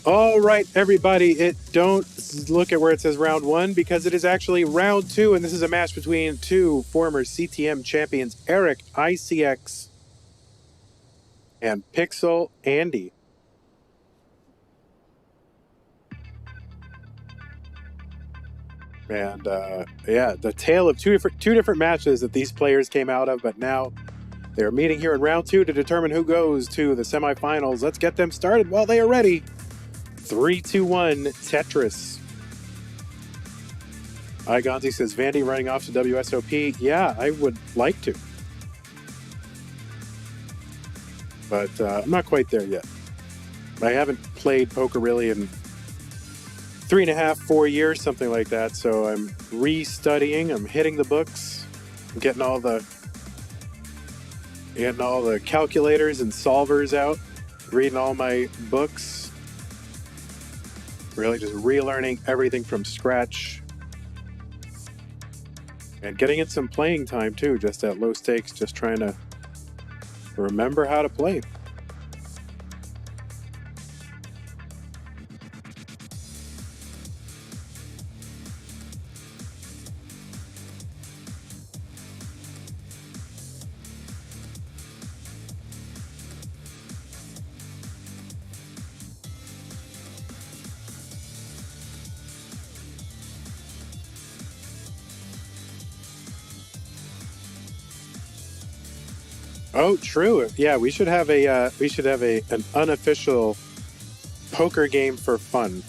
All right, everybody, don't look at where it says round one because it is actually round two, and this is a match between two former CTM champions, Eric ICX and Pixel Andy. And yeah, the tale of two different matches that these players came out of, but now they're meeting here in round two to determine who goes to the semifinals. Let's get them started while they are ready. 3, 2, 1, Tetris. Igonzi says, Vandy running off to WSOP. Yeah, I would like to. But I'm not quite there yet. I haven't played poker really in 3.5, 4 years, something like that. So I'm restudying. I'm hitting the books. I'm getting all the calculators and solvers out. Reading all my books. Really just relearning everything from scratch. And getting in some playing time too, just at low stakes, just trying to remember how to play. Oh, true. Yeah, we should have an unofficial poker game for fun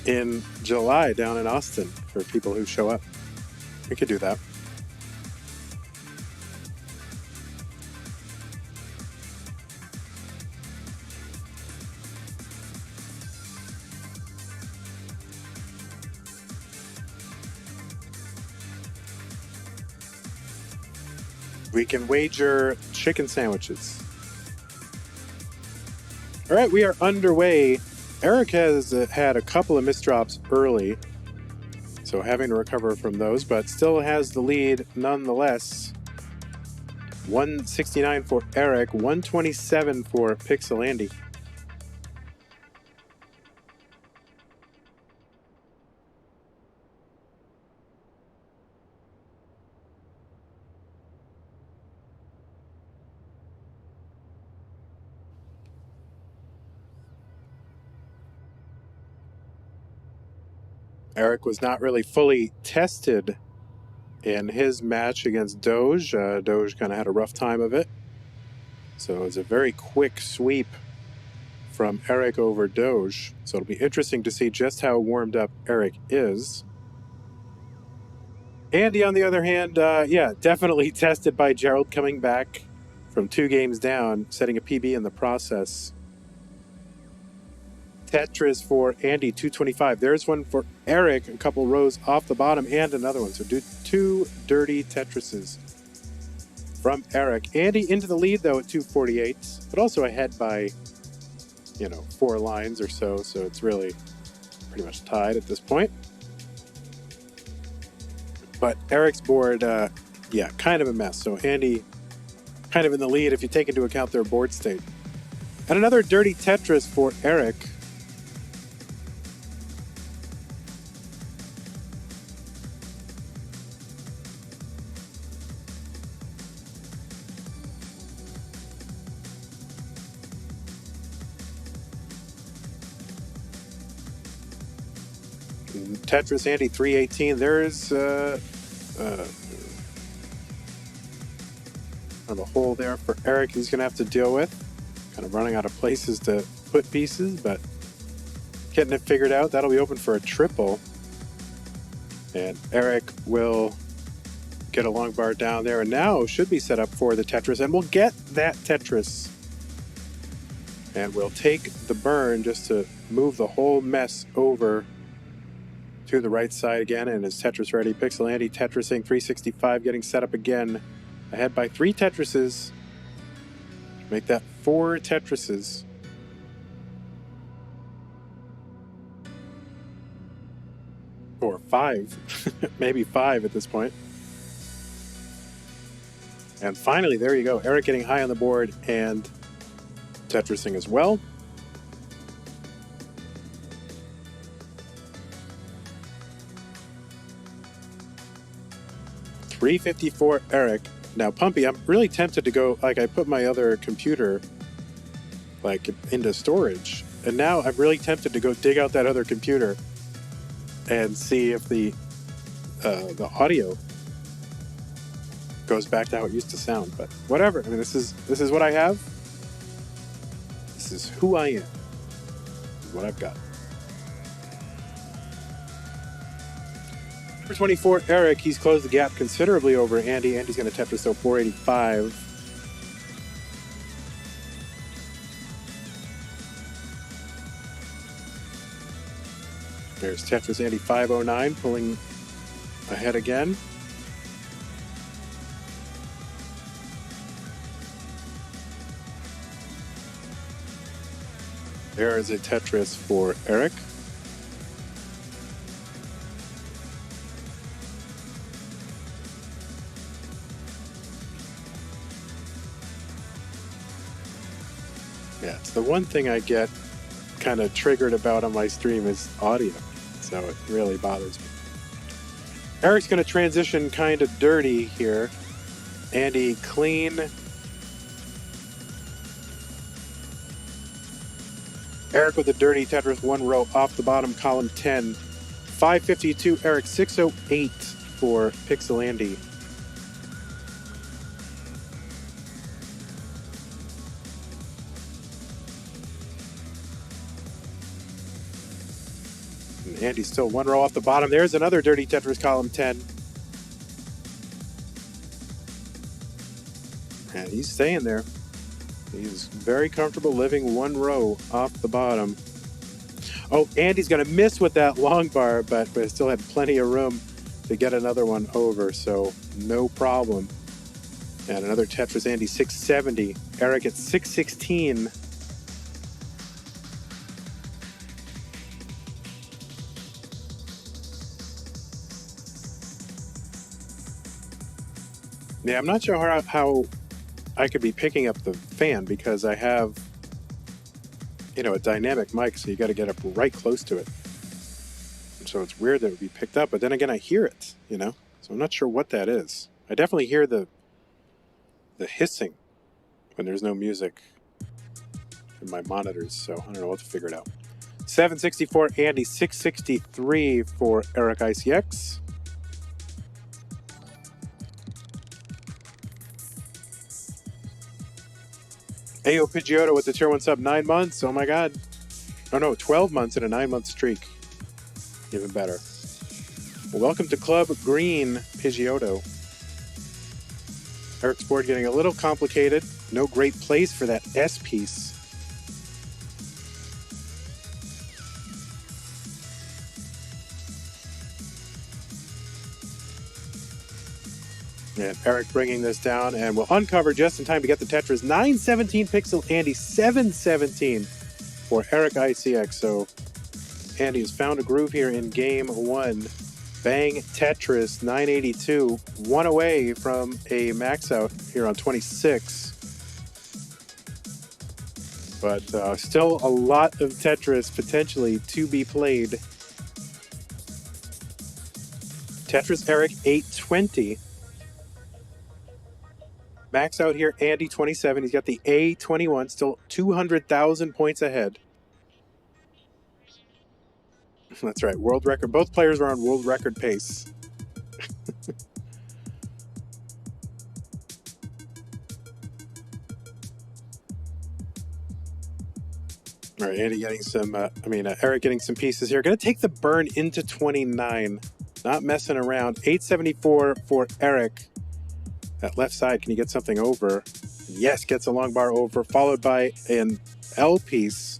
in July down in Austin for people who show up. We could do that. We can wager chicken sandwiches. All right, we are underway. Eric has had a couple of misdrops early, so having to recover from those, but still has the lead nonetheless. 169 for Eric, 127 for Pixel Andy. Eric was not really fully tested in his match against Doge. Doge kind of had a rough time of it. So it was a very quick sweep from Eric over Doge. So it'll be interesting to see just how warmed up Eric is. Andy, on the other hand, yeah, definitely tested by Gerald coming back from 2 games down, setting a PB in the process. Tetris for Andy, 225. There's one for Eric, a couple rows off the bottom, and another one. So do 2 dirty Tetrises from Eric. Andy into the lead, though, at 248, but also ahead by, 4 lines or so. So it's really pretty much tied at this point. But Eric's board, yeah, kind of a mess. So Andy kind of in the lead if you take into account their board state. And another dirty Tetris for Eric. Tetris Andy 318. There's kind of a hole there for Eric he's going to have to deal with. Kind of running out of places to put pieces, but getting it figured out. That'll be open for a triple. And Eric will get a long bar down there, and now should be set up for the Tetris, and we'll get that Tetris. And we'll take the burn just to move the whole mess over to the right side again, and is Tetris ready? Pixel Andy Tetrising 365, getting set up again. Ahead by 3 Tetrises. Make that 4 Tetrises. Or 5. Maybe 5 at this point. And finally, there you go. Eric getting high on the board and Tetrising as well. 354 Eric. Now, Pumpy, I'm really tempted to go, like, I put my other computer, like, into storage. And now I'm really tempted to go dig out that other computer and see if the audio goes back to how it used to sound. But whatever. I mean, this is what I have. This is who I am. This is what I've got. Number 24, Eric. He's closed the gap considerably over Andy. Andy's going to Tetris till 485. There's Tetris Andy 509 pulling ahead again. There is a Tetris for Eric. Yeah, it's the one thing I get kind of triggered about on my stream is audio. So it really bothers me. Eric's going to transition kind of dirty here. Andy clean. Eric with a dirty Tetris, one row off the bottom, column 10. 552, Eric 608 for Pixel Andy. And Andy's still one row off the bottom. There's another dirty Tetris, column 10. And he's staying there. He's very comfortable living one row off the bottom. Oh, Andy's going to miss with that long bar, but still had plenty of room to get another one over, so no problem. And another Tetris Andy 670. Eric at 616. Yeah, I'm not sure how I could be picking up the fan because I have, a dynamic mic, so you got to get up right close to it. And so it's weird that it would be picked up, but then again, I hear it, So I'm not sure what that is. I definitely hear the hissing when there's no music in my monitors, so I don't know what to figure it out. 764 Andy, 663 for Eric ICX. Ayo Pidgeotto with the tier 1 sub, 9 months. Oh my god. Oh no, 12 months in a 9-month streak. Even better. Well, welcome to Club Green, Pidgeotto. Eric's board getting a little complicated. No great place for that S piece. And Eric bringing this down, and will uncover just in time to get the Tetris. 917 Pixel Andy, 717 for Eric ICX. So Andy has found a groove here in game 1. Bang Tetris, 982. One away from a max out here on 26. But still a lot of Tetris potentially to be played. Tetris Eric, 820. Max out here, Andy, 27. He's got the A21, still 200,000 points ahead. That's right, world record. Both players are on world record pace. All right, Andy getting some, Eric getting some pieces here. Going to take the burn into 29. Not messing around. 874 for Eric. That left side, can you get something over? Yes, gets a long bar over, followed by an L piece.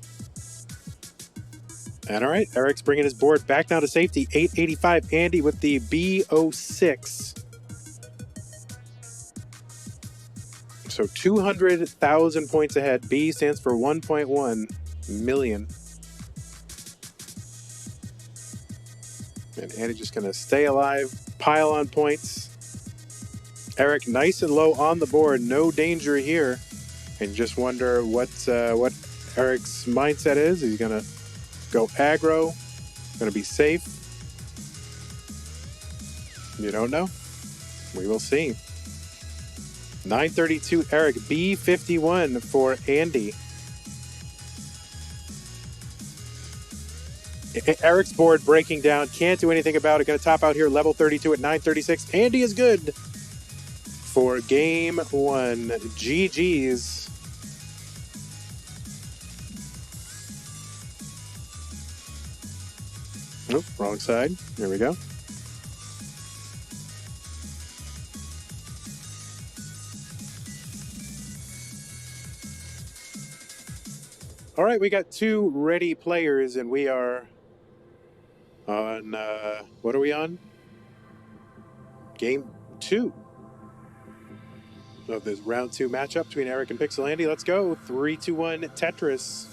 And all right, Eric's bringing his board back down to safety. 885, Andy with the B06. So 200,000 points ahead. B stands for 1.1 million. And Andy just going to stay alive, pile on points. Eric nice and low on the board, no danger here. And just wonder what Eric's mindset is. He's going to go aggro, going to be safe. You don't know. We will see. 932 Eric, B51 for Andy. Eric's board breaking down. Can't do anything about it. Going to top out here, level 32 at 936. Andy is good for game one. GG's. Nope, wrong side. There we go. All right, we got two ready players, and we are on, what are we on? Game 2 of this round 2 matchup between Eric and Pixel Andy. Let's go. 3, 2, 1, Tetris.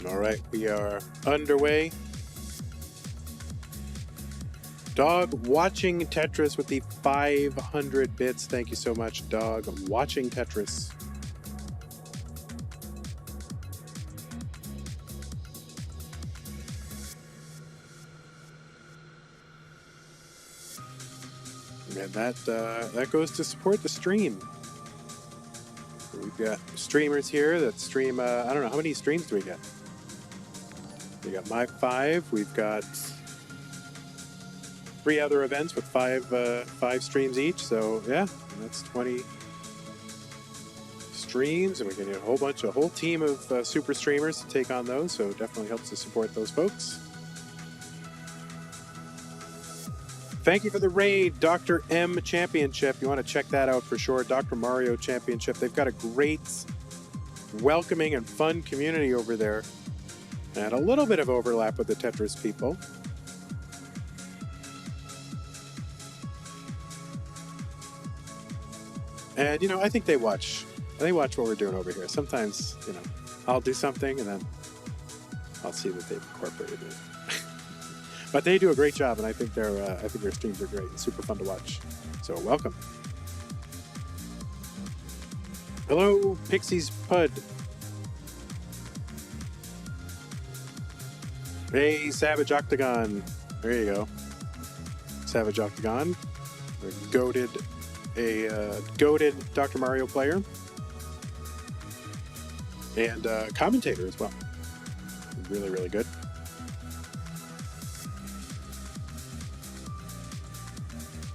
All right, we are underway. Dog watching Tetris with the 500 bits. Thank you so much, Dog watching Tetris. And that goes to support the stream. We've got streamers here that stream, I don't know, how many streams do we get? We got my 5. We've got 3 other events with 5 streams each. So yeah, that's 20 streams, and we can get a whole team of super streamers to take on those. So it definitely helps to support those folks. Thank you for the raid, Dr. M Championship. You want to check that out for sure. Dr. Mario Championship. They've got a great, welcoming, and fun community over there. And a little bit of overlap with the Tetris people. And, you know, I think they watch what we're doing over here. Sometimes, you know, I'll do something and then I'll see that they've incorporated it. But they do a great job, and I think their streams are great and super fun to watch. So welcome. Hello, Pixie's Pud. Hey, Savage Octagon. There you go. Savage Octagon. A goated Dr. Mario player. And commentator as well. Really, really good.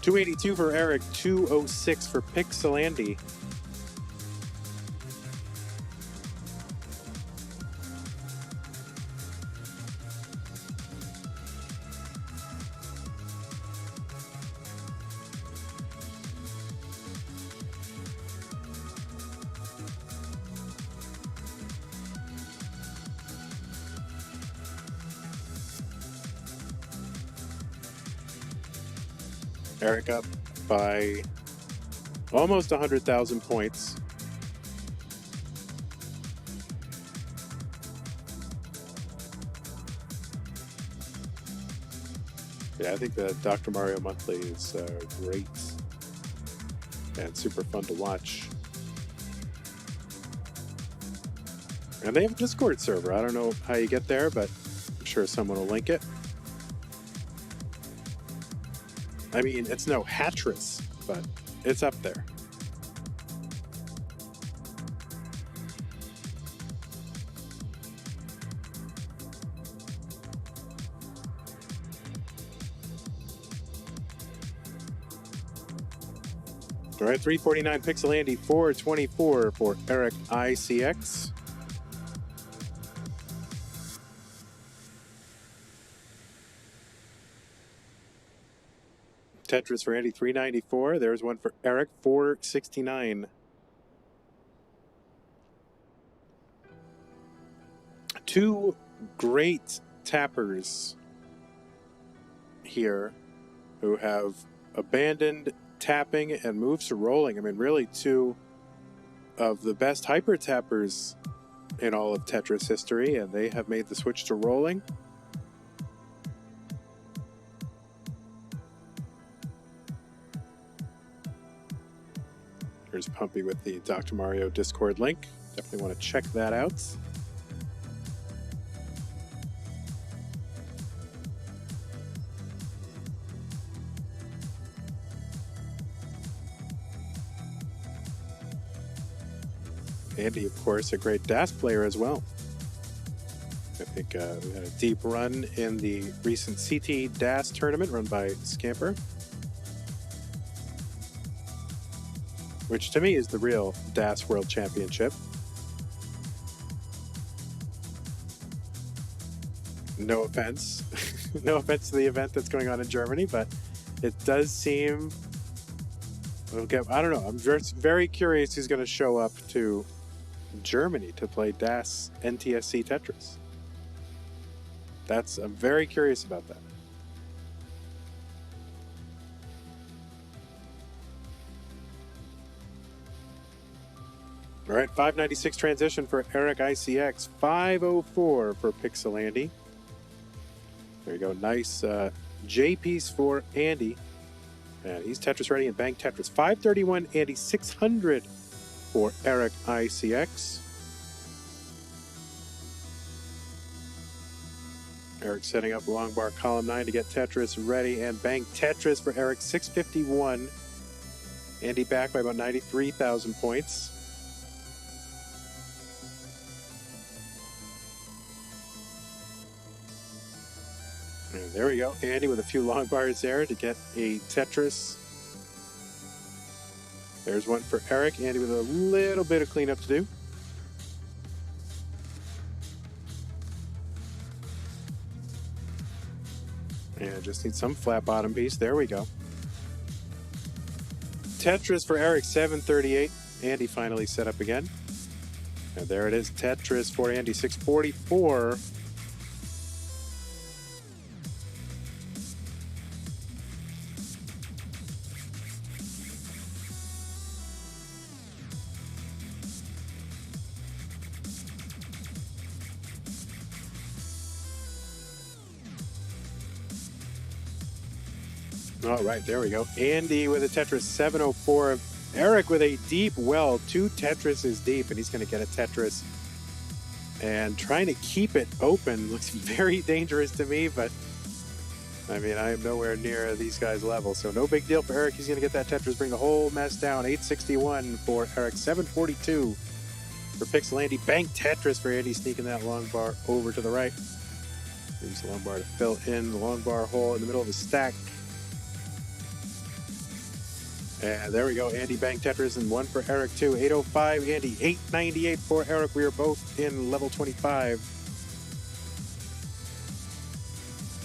$282 for Eric, $206 for Pixel Andy. Eric up by almost 100,000 points. Yeah, I think the Dr. Mario Monthly is great and super fun to watch. And they have a Discord server. I don't know how you get there, but I'm sure someone will link it. I mean, it's no Hatris, but it's up there. All right, 349 Pixel Andy, 424 for Eric ICX. Tetris for Andy, 394. There's one for Eric, 469. Two great tappers here who have abandoned tapping and moves to rolling. I mean, really two of the best hyper tappers in all of Tetris history, and they have made the switch to rolling. Here's Pumpy with the Dr. Mario Discord link. Definitely want to check that out. Andy, of course, a great DAS player as well. I think we had a deep run in the recent CT DAS tournament run by Scamper, which to me is the real DAS World Championship. No offense. No offense to the event that's going on in Germany, but it does seem... I don't know. I'm very curious who's going to show up to Germany to play DAS NTSC Tetris. I'm very curious about that. All right, 596 transition for Eric ICX, 504 for Pixel Andy. There you go, nice J piece for Andy. And he's Tetris ready and Bank Tetris. 531 Andy, 600 for Eric ICX. Eric setting up long bar column 9 to get Tetris ready and Bank Tetris for Eric, 651. Andy back by about 93,000 points. And there we go. Andy with a few long bars there to get a Tetris. There's one for Eric. Andy with a little bit of cleanup to do. And just need some flat bottom piece. There we go. Tetris for Eric, 738. Andy finally set up again. And there it is. Tetris for Andy, 644. All right, there we go. Andy with a Tetris, 704. Eric with a deep well. 2 Tetris is deep, and he's going to get a Tetris. And trying to keep it open looks very dangerous to me, but I mean, I am nowhere near these guys' level, so no big deal for Eric. He's going to get that Tetris, bring the whole mess down. 861 for Eric, 742 for Pixel Andy. Bank Tetris for Andy, sneaking that long bar over to the right. Use the long bar to fill in the long bar hole in the middle of the stack. And there we go, Andy Bank Tetris and one for Eric too. 805, Andy, 898 for Eric. We are both in level 25.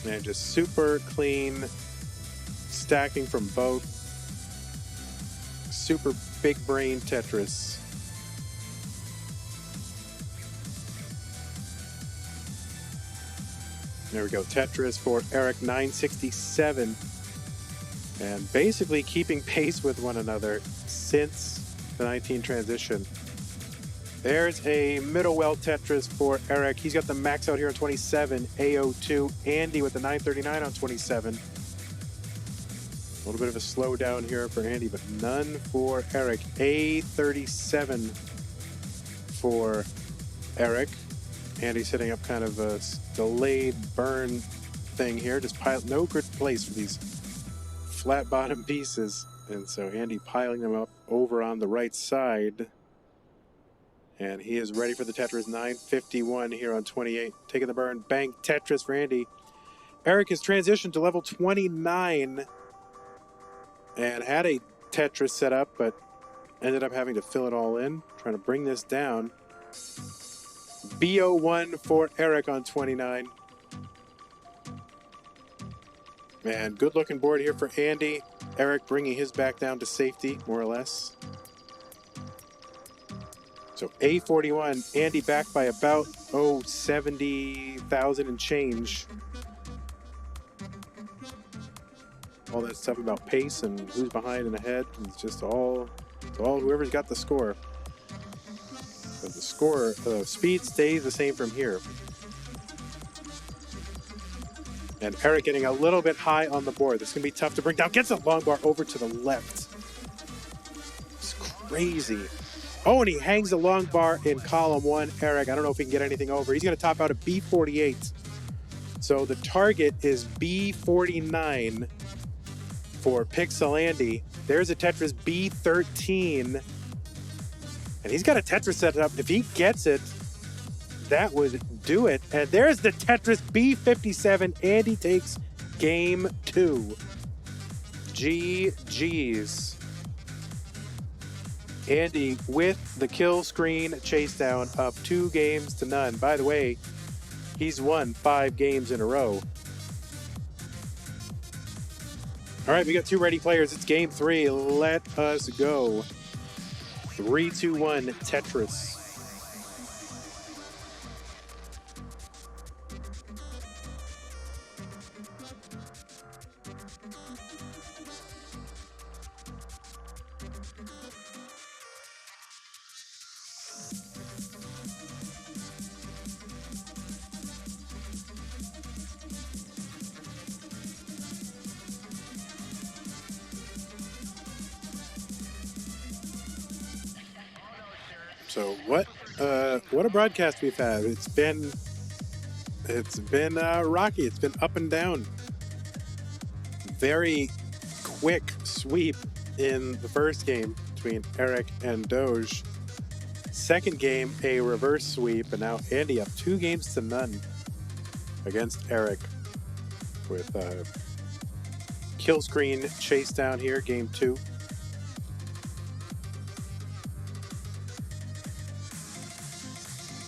And just super clean stacking from both. Super big brain Tetris. There we go, Tetris for Eric, 967. And basically keeping pace with one another since the 19 transition. There's a middle well Tetris for Eric. He's got the max out here on 27, A02. Andy with the 939 on 27. A little bit of a slowdown here for Andy, but none for Eric. A37 for Eric. Andy setting up kind of a delayed burn thing here. Just no good place for these flat bottom pieces, and so Andy piling them up over on the right side, and he is ready for the Tetris. 951 here on 28, taking the burn. Bank Tetris for Andy. Eric has transitioned to level 29 and had a Tetris set up, but ended up having to fill it all in. Trying to bring this down. BO1 for Eric on 29. Man, good looking board here for Andy. Eric bringing his back down to safety, more or less. So A41, Andy back by about, 70,000 and change. All that stuff about pace and who's behind and ahead. It's just all whoever's got the score. So the score, speed stays the same from here. And Eric getting a little bit high on the board. This is going to be tough to bring down. Gets a long bar over to the left. It's crazy. Oh, and he hangs a long bar in column 1. Eric, I don't know if he can get anything over. He's going to top out at B48. So the target is B49 for Pixel Andy. There's a Tetris B13. And he's got a Tetris set up. If he gets it, that would do it. And there's the Tetris B57. Andy takes game 2. GG's. Andy with the kill screen chase down up 2-0. By the way, he's won 5 games in a row. All right, we got 2 ready players. It's game 3. Let us go. 3, 2, 1, Tetris. So what a broadcast we've had. It's been rocky. It's been up and down. Very quick sweep in the first game between Eric and Doge. Second game, a reverse sweep, and now Andy up 2-0 against Eric with kill screen chase down here, game 2.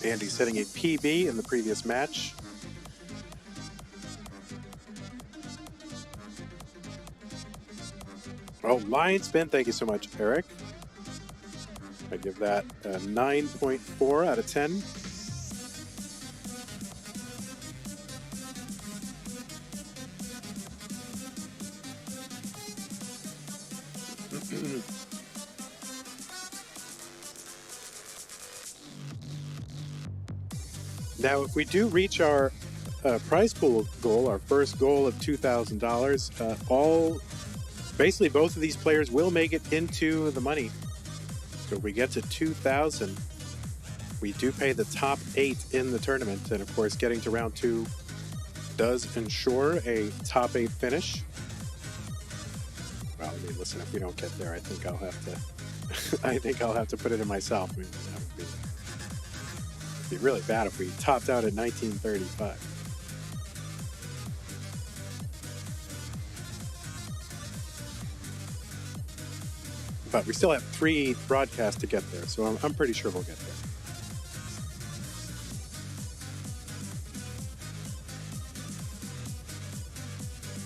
Andy setting a PB in the previous match. Oh, line spin. Thank you so much, Eric. I give that a 9.4 out of 10. Now, if we do reach our prize pool goal, our first goal of $2,000, basically both of these players will make it into the money. So if we get to 2,000, we do pay the top 8 in the tournament, and of course, getting to round 2 does ensure a top 8 finish. Well, I mean, listen, if we don't get there, I think I'll have to. I think I'll have to put it in myself. I mean, that would be really bad if we topped out at 1935. But we still have 3 broadcasts to get there, so I'm pretty sure we'll get there.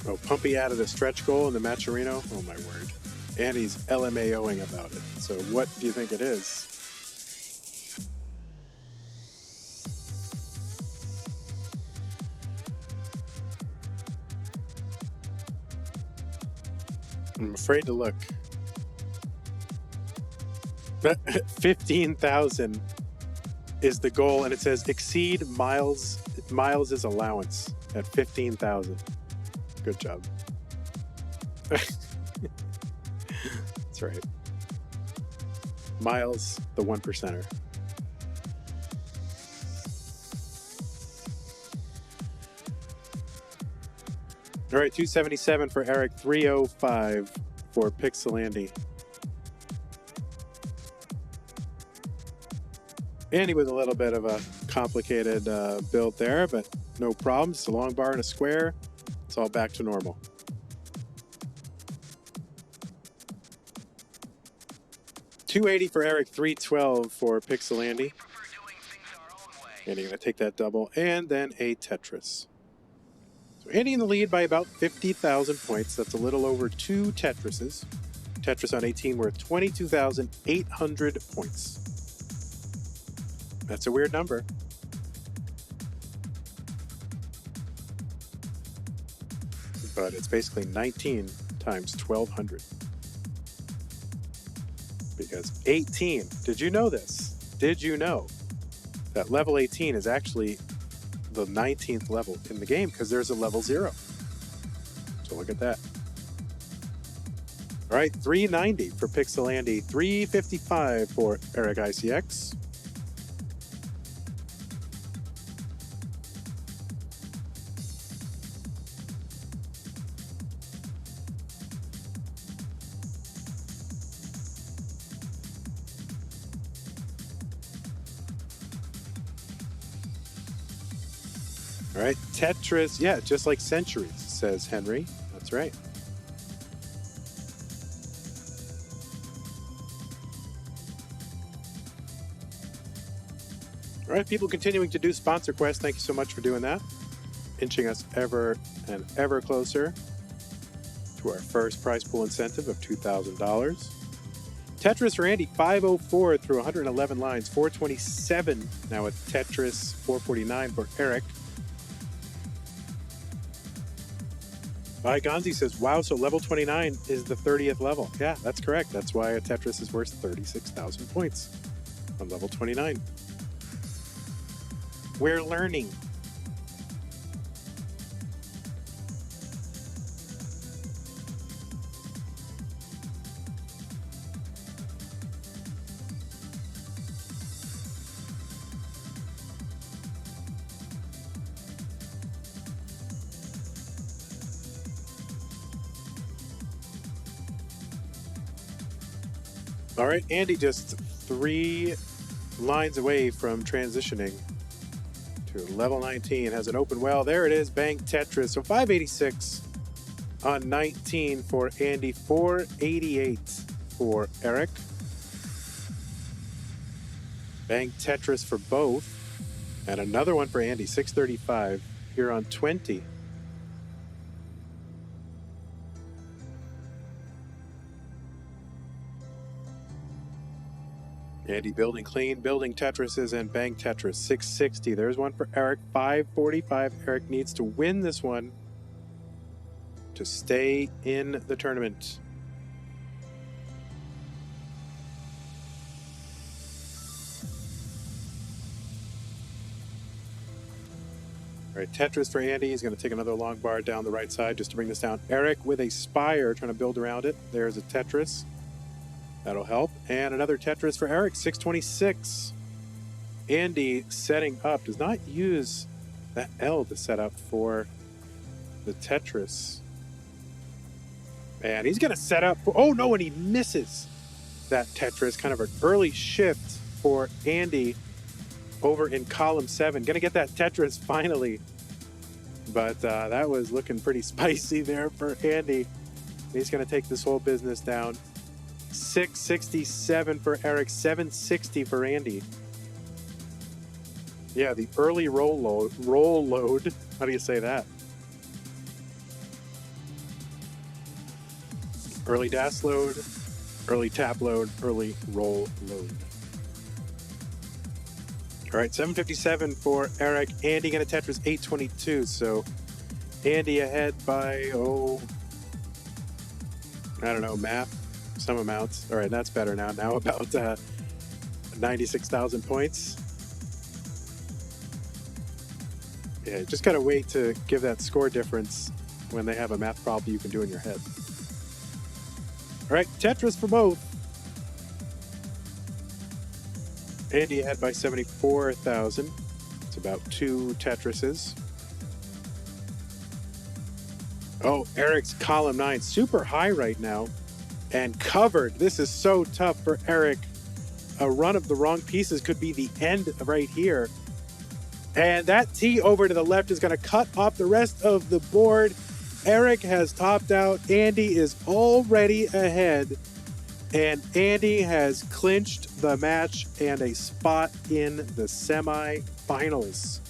Oh, Pumpy added a stretch goal in the Matcherino. Oh, my word. And he's LMAOing about it. So what do you think it is? I'm afraid to look. 15,000 is the goal, and it says exceed Miles's allowance at 15,000. Good job. That's right. Miles, the 1%er. All right, 277 for Eric, 305 for Pixel Andy. Andy with a little bit of a complicated build there, but no problems. It's a long bar and a square. It's all back to normal. 280 for Eric, 312 for Pixel Andy. Andy going to take that double, and then a Tetris. So Andy in the lead by about 50,000 points. That's a little over 2 Tetrises. Tetris on 18 worth 22,800 points. That's a weird number. But it's basically 19 times 1,200. Because 18, did you know this? Did you know that level 18 is actually the 19th level in the game because there's a level 0. So look at that. All right, 390 for Pixel Andy, 355 for Eric ICX. All right, Tetris, yeah, just like Centuries, says Henry. That's right. All right, people continuing to do sponsor quests. Thank you so much for doing that. Inching us ever and ever closer to our first prize pool incentive of $2,000. Tetris for Andy, 504 through 111 lines, 427. Now with Tetris, 449 for Eric. Gonzi says, wow, so level 29 is the 30th level. Yeah, that's correct. That's why a Tetris is worth 36,000 points on level 29. We're learning. All right, Andy just 3 lines away from transitioning to level 19. Has an open well. There it is, Bank Tetris. So 586 on 19 for Andy, 488 for Eric. Bank Tetris for both. And another one for Andy, 635 here on 20. Andy building clean, building Tetrises, and Bang Tetris, 660. There's one for Eric, 545. Eric needs to win this one to stay in the tournament. All right, Tetris for Andy. He's going to take another long bar down the right side just to bring this down. Eric with a Spire trying to build around it. There's a Tetris. That'll help. And another Tetris for Eric, 626. Andy setting up. Does not use that L to set up for the Tetris. And he's going to set up for... Oh, no, and he misses that Tetris. Kind of an early shift for Andy over in column 7. Going to get that Tetris finally. But that was looking pretty spicy there for Andy. He's going to take this whole business down. 667 for Eric, 760 for Andy. Yeah, the early roll load. How do you say that? Early dash load, early tap load, early roll load. All right, 757 for Eric. Andy going to Tetris 822. So Andy ahead by, I don't know, math. Some amounts. All right, that's better now. Now about 96,000 points. Yeah, just gotta wait to give that score difference when they have a math problem you can do in your head. All right, Tetris for both. Andy ahead by 74,000. It's about 2 Tetrises. Oh, Eric's column 9, super high right now. And covered. This is so tough for Eric. A run of the wrong pieces could be the end right here. And that T over to the left is going to cut off the rest of the board. Eric has topped out. Andy is already ahead And Andy has clinched the match and a spot in the semifinals.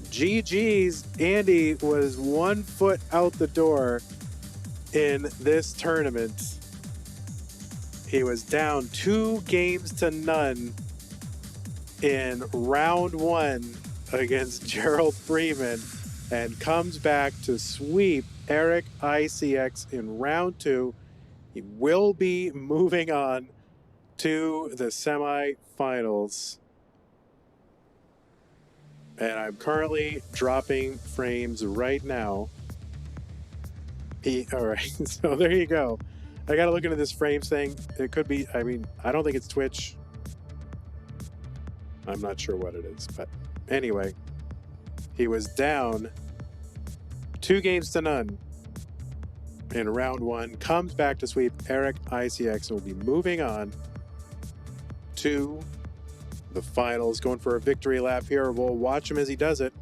GG's. Andy was 1 foot out the door in this tournament. He was down 2-0 in round 1 against Gerald Freeman and comes back to sweep Eric ICX in round 2. He will be moving on to the semifinals. And I'm currently dropping frames right now. All right, so there you go. I got to look into this frames thing. It could be, I mean, I don't think it's Twitch. I'm not sure what it is, but anyway, he was down 2-0 in round 1, comes back to sweep Eric ICX, and will be moving on to the finals, going for a victory lap here. We'll watch him as he does it.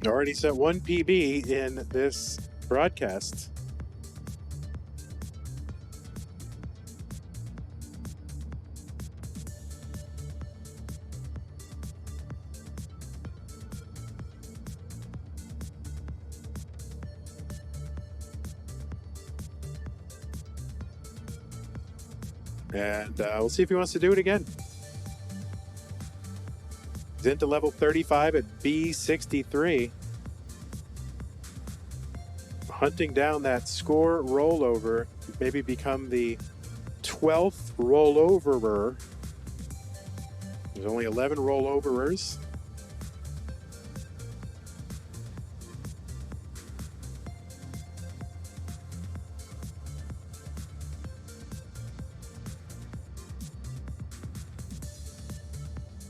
Already set 1 PB in this broadcast. And we'll see if he wants to do it again. He's into level 35 at B63. Hunting down that score rollover. Maybe become the 12th rolloverer. There's only 11 rolloverers.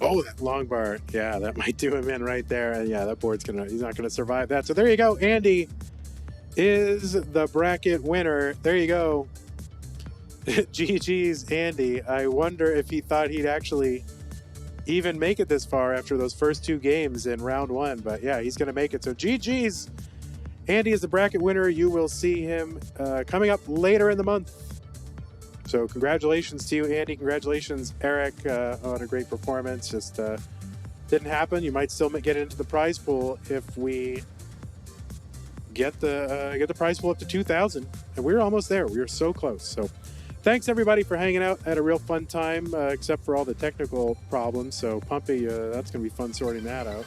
Oh, that long bar. Yeah, that might do him in right there. And yeah, that board's he's not gonna survive that. So there you go. Andy is the bracket winner. There you go. GG's Andy. I wonder if he thought he'd actually even make it this far after those first 2 games in round 1. But yeah, he's gonna make it. So GG's. Andy is the bracket winner. You will see him coming up later in the month. So congratulations to you, Andy. Congratulations, Eric, on a great performance. Just didn't happen. You might still get into the prize pool if we get the prize pool up to 2,000. And we're almost there. We are so close. So thanks, everybody, for hanging out. Had a real fun time, except for all the technical problems. So Pumpy, that's going to be fun sorting that out.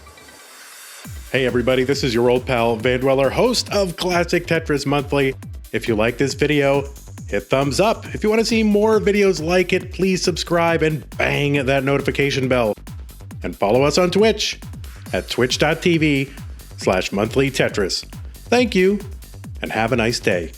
Hey, everybody. This is your old pal, Vandweller, host of Classic Tetris Monthly. If you like this video, hit thumbs up. If you want to see more videos like it, please subscribe and bang that notification bell. And follow us on Twitch at twitch.tv/monthlytetris. Thank you, and have a nice day.